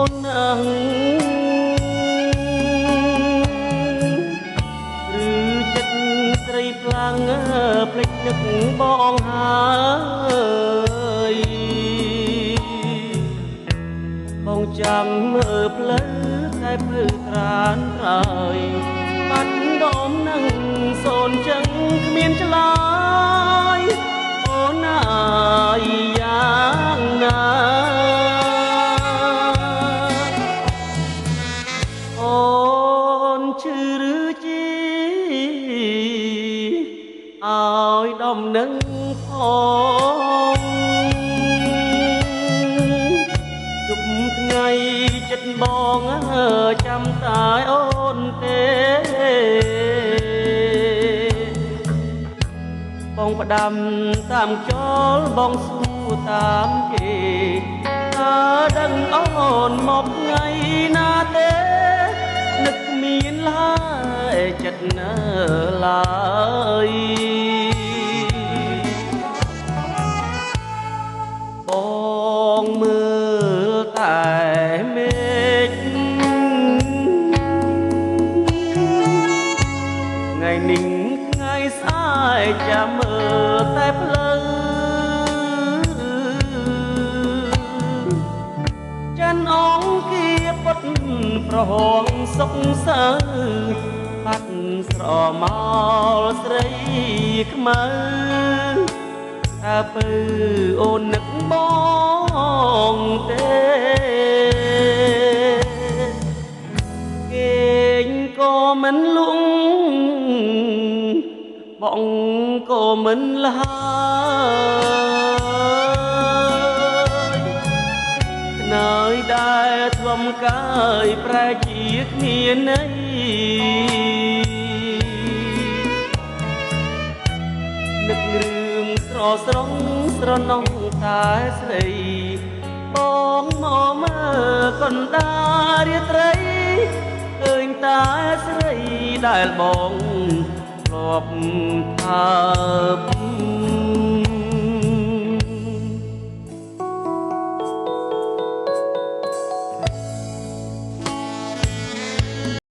ននឹងឬចិត្តស្រីផ្លាំងភ្លេចនឹកបងហើយបងចាំមើលផ្លូវតែភ្លឺត្រានត្រើយបាត់ដុំនឹងសូនចឹងគ្មានឆ្លើយអូនអើយយ៉ាងណាអូនឈឺឬជីឲ្យដំនឹងផងជុំថ្ងៃចិត្តបងចាំតែអូនទេបងផ្ដាំតាមចោលបងសួរតាមគេថាដឹងអូនមកថ្ងៃណាទេនឹកមានឡើយចិត្តនៅឡើយបងមើលតែមេឃថ្ងៃនេះថ្ងៃស្អែកចាំមើលតែផ្លូវចិនអង្គាពុតប្រហងសុកសើបាត់ស្រមោលស្រីខ្មៅថាពើអូននឹកបងទេគេងក៏មិនលងបងក៏មិនឡើយខ្នើយដែលធ្លំកាយប្រែជាគ្មានន័យនឹករឿងស្រស្រងស្រណងតែស្រីបងមកមើលកណ្ដាលរាត្រីឃើញតែស្រីដែលបងធ្លាប់ថើប